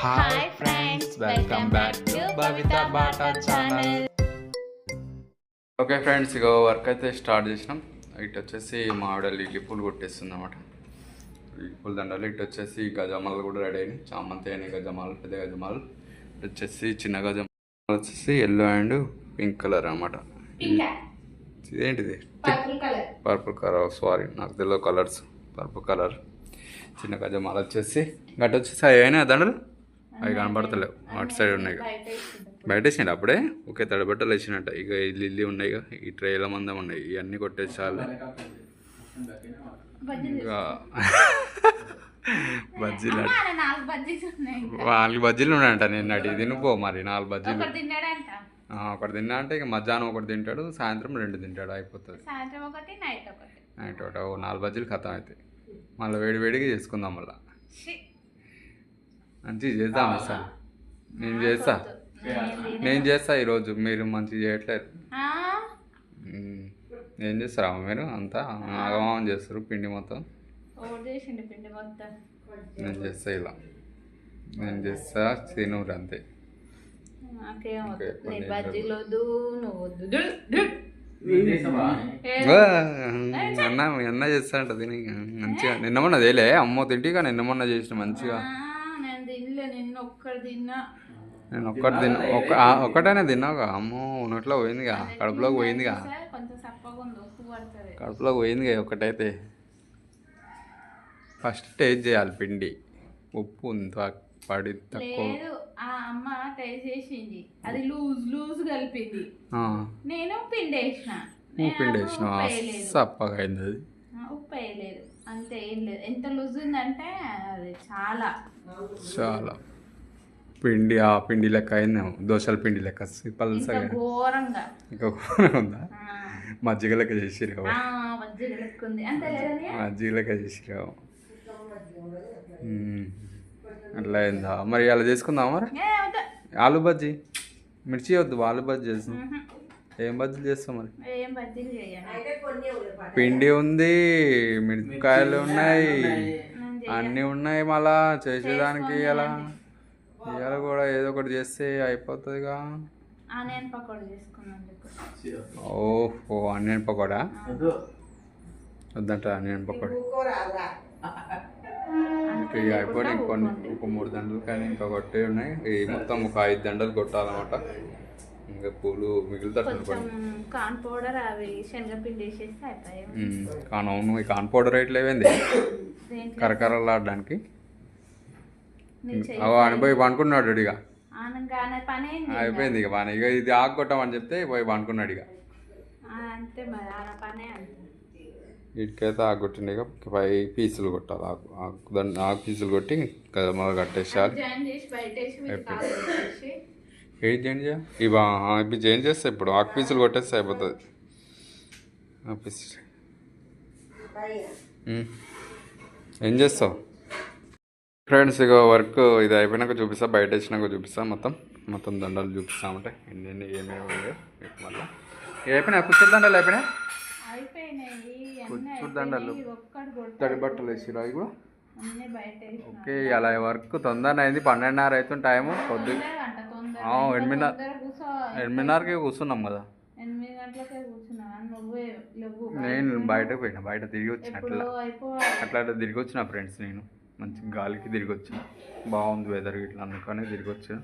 Hi friends, welcome back to Bavitha Bata channel. Okay friends, ఇక work అయితే start చేసినాం. ఇటు వచ్చేసి మా ఆవిడ లిల్లీ పూలు కొట్టేస్తుంది అన్నమాట. లిల్లీ పూల దండలు. ఇటు వచ్చేసి గజమాలు కూడా రెడీ అయినాయి. చామంతి అయినాయి గజమాలు, పెద్ద గజమాలు. ఇటు వచ్చేసి చిన్న గజమాలు వచ్చేసి ఎల్లో అండ్ పింక్ కలర్ అనమాట. ఇదేంటిది? Purple colour. సారీ, నాకు తెలియదు కలర్స్. Purple colour. చిన్న గజమాలు వచ్చేసి గట్ట వచ్చేసి అవి అయినా దండలు అవి కనబడతలేవు. అటు సైడ్ ఉన్నాయి. బయట వేసిండు అప్పుడే. ఓకే, తడబట్టలు వేసినట్ట. ఇక ఈ లిల్లీ ఉన్నాయి, ఈ ట్రేల మందం ఉన్నాయి. ఇవన్నీ కొట్టేసాలి. ఇంకా బజ్జీలు, 4 బజ్జీలు ఉన్నాయంట నిన్నటి. తినిపో మరి 4 బజ్జీలు. ఒకటి తిన్నా అంటే ఇక మధ్యాహ్నం ఒకటి తింటాడు, సాయంత్రం 2 తింటాడు, అయిపోతుంది. నైట్ ఒకటి 4 బజ్జీలు ఖతం అవుతాయి. మళ్ళీ వేడిగా చేసుకుందాం. మళ్ళీ మంచిగా చేద్దాం సార్. నేను చేస్తా ఈరోజు. మీరు మంచిగా చేయట్లేదు. ఏం చేస్తారా మీరు? అంతా ఆగమాగం చేస్తారు. పిండి మొత్తం నేను చేస్తా. ఇలా నేను చేస్తా. తినూరు అంతే. అన్న చేస్తా అంట తిని మంచిగా. నిన్న మొన్న తేలే అమ్మో తింటిగా. నిన్న మొన్న చేసిన మంచిగా. నేను ఒక్కటైనా తిన్నావుగా. అమ్మో నోట్లో పోయిందిగా, కడుపులోకి పోయిందిగా. కడుపులోకి పోయిందిగా ఒకటైతే. ఫస్ట్ టేస్ట్ చేయాలి పిండి. ఉప్పు పడి తక్కువ. అమ్మ టేస్ట్ చేసింది, అది లూజ్ కలిపింది. నేను పిండి వేసిన సప్పగా అయింది. అది ఉప్పు వేయలేదు, అంతే. ఏం లేదు. ఎంత లూజ్ ఉందంటే అది చాలా పిండి. ఆ పిండి లెక్క అయిందేమో, దోశల పిండి లెక్క పల్సగా. ఘోరంగా. ఇంకా ఘోరంగా ఉందా? మజ్జిగ లెక్క చేసిరు. మజ్జిగ లెక్క చేసిరు. అట్లా అయిందా? మరి అలా చేసుకుందాం. మరి ఆలు బజ్జీ, మిర్చి వద్దు, ఆలు బజ్జీ చేస్తాం. ఏం బజ్జీలు చేస్తాం మరి? పిండి ఉంది, మిరపకాయలు ఉన్నాయి, అన్నీ ఉన్నాయి. మళ్ళా చేసేదానికి ఇలా ఇవాళ కూడా ఏదో ఒకటి చేస్తే అయిపోతుందిగా. ఓహో, ఆనియన్ పకోడా వద్దంట. ఆనియన్ పకోడా ఇక అయిపోయి ఇంకొన్ని ఒక 3 దండలు కానీ ఇంకా కొట్టే ఉన్నాయి. ఈ మొత్తం ఒక 5 దండలు కొట్టాలన్నమాట. ఇంకా పూలు మిగులుతాడు. అవును, ఈ కాన్ పౌడర్ రేట్లు ఏమైంది కరకరలాడడానికి? పోయి పండుకున్నాడు ఇక. అయిపోయింది ఇక బాగా. ఇక ఇది ఆకు కొట్టామని చెప్తే పోయి పండుకున్నాడు ఇక. వీటికైతే ఆకు కొట్టిండి. ఇక 5 పీసులు కొట్టాలి. ఆకు పీసులు కొట్టి మొదలు కట్టేసాలి. ఏది జాయిన్ చేయాలి? ఇవి జాయిన్ చేస్తే ఇప్పుడు ఆకు పీసులు కొట్టేస్తే అయిపోతుంది. ఏం చేస్తావు ఫ్రెండ్స్? ఇక వర్క్ ఇది అయిపోయినాక చూపిస్తా, బయట వేసినాక చూపిస్తా. మొత్తం దండలు చూపిస్తామంటే ఎన్ని ఏమేమి మళ్ళీ అయిపోయినాయి. కుర్చీ దండలు అయిపోయినాయి. కుర్చీ దండలు, తడి బట్టలు వేసిరు అవి కూడా. ఓకే, అలా వర్క్ తొందరగా అయింది. 12:30 అవుతుంది టైము. 8:30కి కూర్చున్నాం కదా. నేను బయటకు పోయినా, బయట తిరిగి వచ్చిన. అట్లా తిరిగి వచ్చిన ఫ్రెండ్స్. నేను మంచి గాలికి తిరిగి వచ్చిన. బాగుంది వెదర్ ఇట్లా, అందుకనే తిరిగి వచ్చా.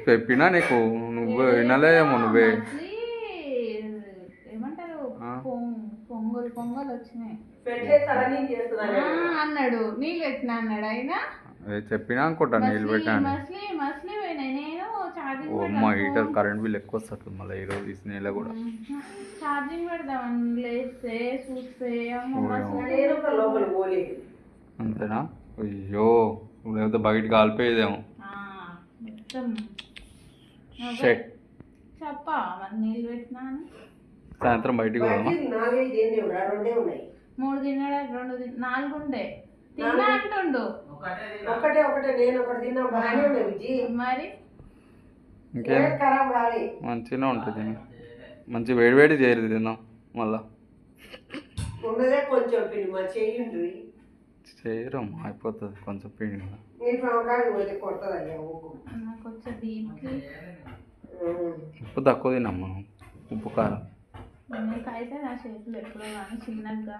చెప్పినా నీకు, నువ్వు వినలేమో. నువ్వే పొంగల్ వచ్చినాయి అన్నాడు. నీళ్ళు పెట్టినా అన్నాడు ఆయన. చెప్పినా అనుకుంటా నీళ్ళు పెట్టాను. అమ్మ హీటర్ కరెంట్ బిల్ ఎక్కువ వస్తుంది మళ్ళీ ఈరోజు ఈ నెల కూడా. ఛార్జింగ్ పెడదామని లేస్తే చూస్తే అంతేనా? అయ్యో, లేకపోతే బయట కాలిపోయేదేమో. చెప్పా నీళ్ళు పెట్టినా. సాయంత్రం బయటికి పోదామా? 3 తిన్నాడు, 2 4 ఉండే తిన్నా అంటుండు. మరి ఇంకేం మంచిగానే ఉంటుంది. మంచి వేడి చేయరు తిన్నాం. మళ్ళా చేయరమ్మా అయిపోతుంది కొంచెం పిండి నాకు వచ్చే దీనికి ఉప్పు తక్కువ తినమ్మా ఉప్పు కారం. నీకైతే నా చేతులు ఎప్పుడో కానీ చిన్నగా.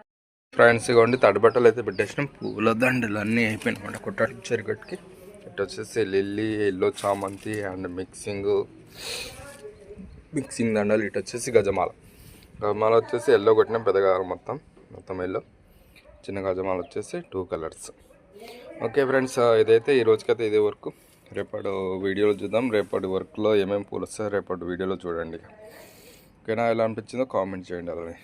ఫ్రెండ్స్ ఇవ్వండి తడిబట్టలు అయితే పెట్టేసినాం. పూల దండలు అన్నీ అయిపోయినాయి కొట్టాలి చెరుగట్టుకి. ఇటు వచ్చేసి లిల్లీ ఎల్లో చామంతి అండ్ మిక్సింగ్ దండలు. ఇటు వచ్చేసి గజమాల వచ్చేసి ఎల్లో కొట్టినాం పెద్దగా మొత్తం ఎల్లో. చిన్న గజమాల వచ్చేసి 2 కలర్స్. ఓకే ఫ్రెండ్స్ ఇదైతే ఈ రోజుకైతే ఇదే వర్క్. రేపటి వీడియోలో చూద్దాం. రేపటి వర్క్లో ఏమేమి పూలు వస్తాయో రేపటి వీడియోలో చూడండి. ఓకేనా, ఎలా అనిపించిందో కామెంట్ చేయండి అలానే.